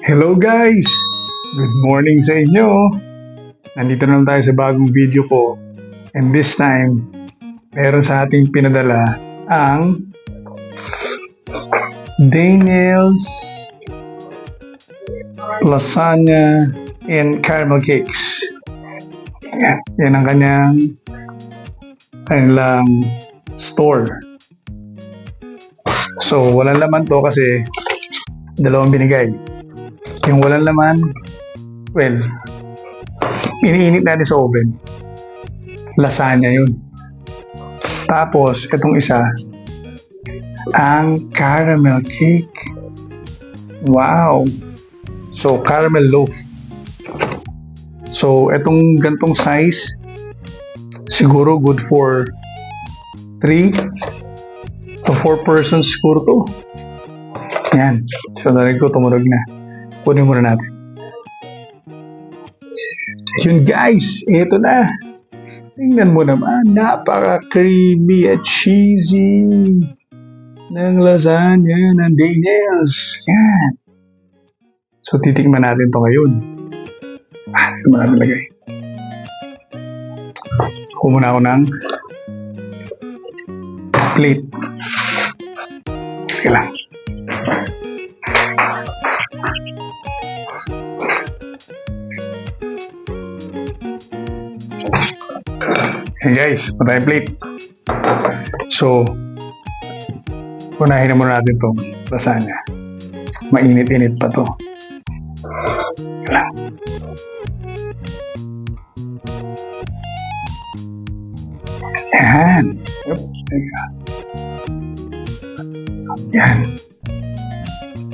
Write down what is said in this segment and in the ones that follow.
Hello guys! Good morning sa inyo! Nandito na tayo sa bagong video ko. And this time, meron sa ating pinadala ang Daniel's Lasagna and Caramel Cakes. Yan ang kanilang store. So, walang laman to kasi dalawang binigay. Yung walang laman, well, iniinit natin sa oven. Lasagna yun. Tapos, itong isa, ang caramel cake. Wow! So, caramel loaf. So, itong gantong size, siguro good for 3 to 4 persons siguro to. Yan. So, narinig ko, tumunog na. Kunin muna natin. Yun guys, ito na. Tingnan mo naman, napaka-creamy at cheesy ng lasagna ng Daniel's. Yan. So, titikman natin to ngayon. Ito mo natin lagay. Kumuna ako ng plate. Okay lang. Hey guys, patay plate. So, unahin na muna natin itong lasagna. Mainit-init pa to. Lang. Yan. Yup. Yan.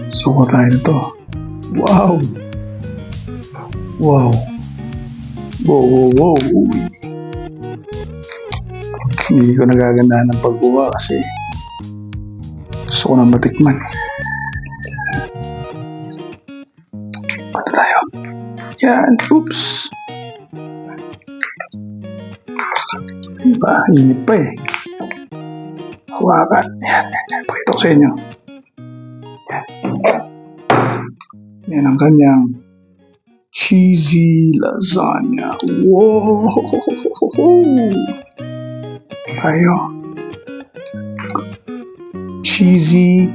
Suko tayo nito. Wow! Wow! Wow! Hindi ko nagagandahan ng pagkuha kasi gusto ko nang matikman. Pato tayo. Yan. Oops. Diba? Init pa eh. Hawakan. Yan. Pakita ko sa inyo. Yan. Yan ang kanyang cheesy lasagna. Wow! Tayo. Cheesy,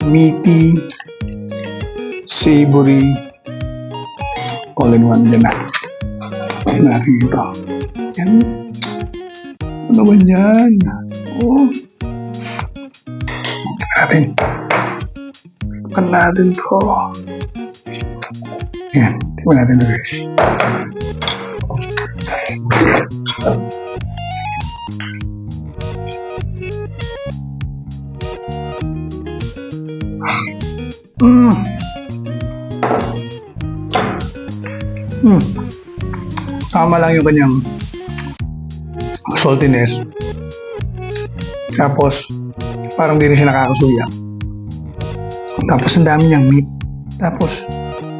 meaty, savory, all in one din na. Tignan natin ito. Yan. Ano ba yan? Oh. Tignan natin. Tignan natin to. Yan. Tignan natin ito guys. Tama lang yung kanyang saltiness. Tapos, parang di rin siya nakakasuya. Tapos, ang dami niyang meat. Tapos,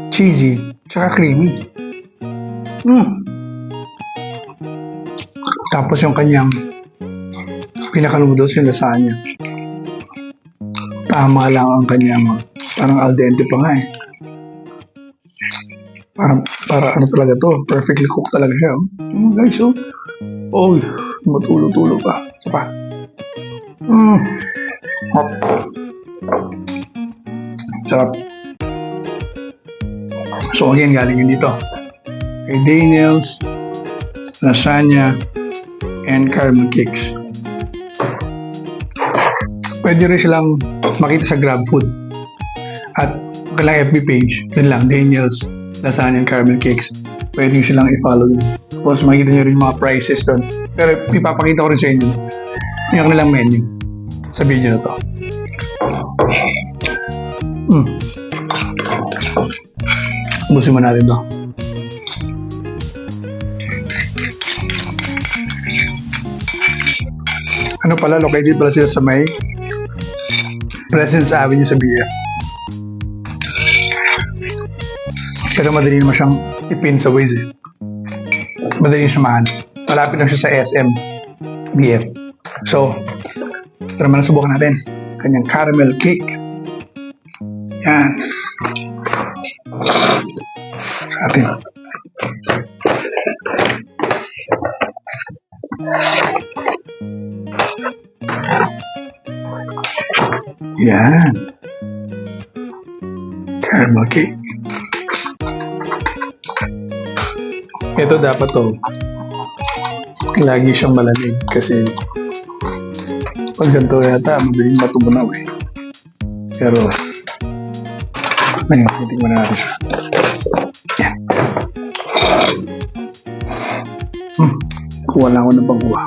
cheesy, tsaka creamy. Tapos, yung kanyang pinakaludos yung lasagna. Tama lang ang kanyang parang al dente pa nga eh. Para ano talaga to, perfectly cooked talaga siya. Guys, oh, matulo-tulo pa. Isa pa. Hot. Sarap. So again, galing yun dito. Kay Daniel's Lasagna and Caramel Cakes. Pwede rin silang makita sa GrabFood. At kailang FB page, yun lang, Daniel's Lasagna and Caramel Cakes. Pwede silang i-follow yun. Tapos makikita nyo rin yung mga prices doon. Pero ipapakita ko rin sa inyo yung kanilang menu sa video na to. Ubusin mo natin to. Ano pala, located pala sila sa may Presence Avenue sa BF. Pero madali naman siyang ipin sa Waze eh. Madali siya mahanap. Malapit lang siya sa SM BF. So, tara man, subukan natin. Kanyang caramel cake. Yan. Sa atin. Yan. Caramel cake. Ito dapat to. Lagi siyang malamig kasi pag ganito yata, madaling matubunaw eh. Pero, ngayon, titigman na natin siya. Yan. Kuha lang ako ng pagkuha.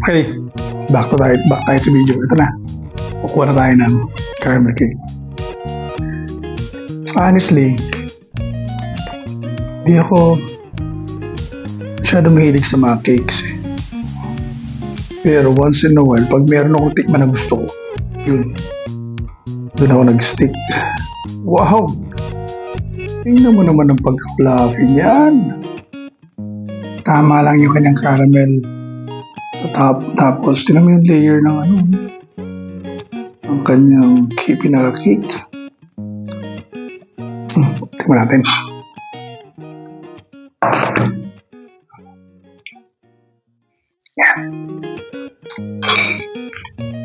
Okay, back tayo sa video. Ito na. Kukuha na tayo ng caramel cake. Honestly, di ako masyadong mahilig sa mga cakes eh. Pero once in a while, pag meron akong tikman na gusto ko, yun. Doon ako nag-stick. Wow! Tingnan mo naman ang pagka-fluffy niyan. Tama lang yung kanyang caramel sa top. Tapos, tingnan mo yung layer ng ang kanyang pinaka-cake. Tingnan natin. Yan.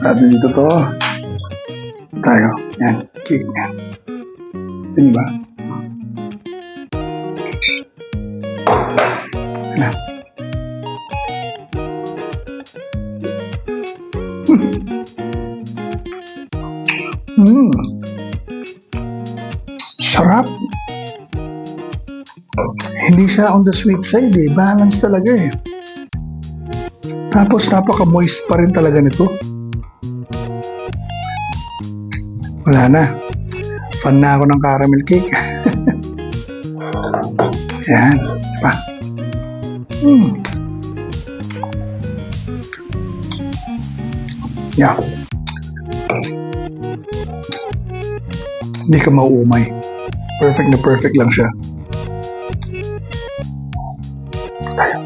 At dito to. Tayo. Yan. Cake yan. Ito ba? Ito na. Sarap. Hindi siya on the sweet side eh. Balance talaga eh. Tapos napaka-moist pa rin talaga nito. Wala na. Fan na ako ng caramel cake. Yan. Diba? Yeah. Hindi ka mauumay. Perfect na perfect lang siya. Tayo.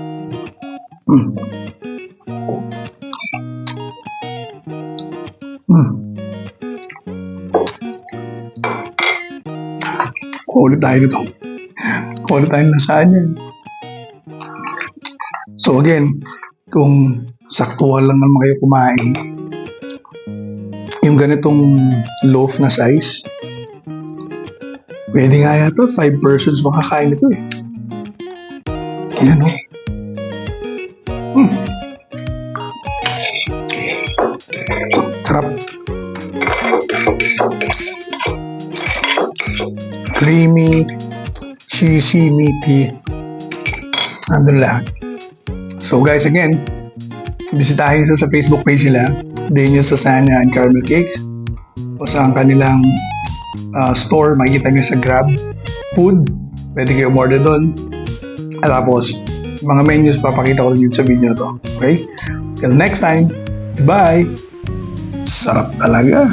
Ulit tayo nito. Ulit tayo na saan yan. So again, kung saktuhan lang naman kayo kumain, yung ganitong loaf na size, pwede nga yata 5 persons makakain ito eh. Yan o. Sarap. Creamy, cheesy, meaty. Andun lahat. So guys, again, bisitahin nyo sa Facebook page nila, Daniel Susana and Caramel Cakes. O sa kanilang store, makikita nyo sa Grab Food. Pwede kayo order doon. At tapos, mga menus, papakita ko rin yun sa video na to. Okay? Till next time, bye! Sarap talaga.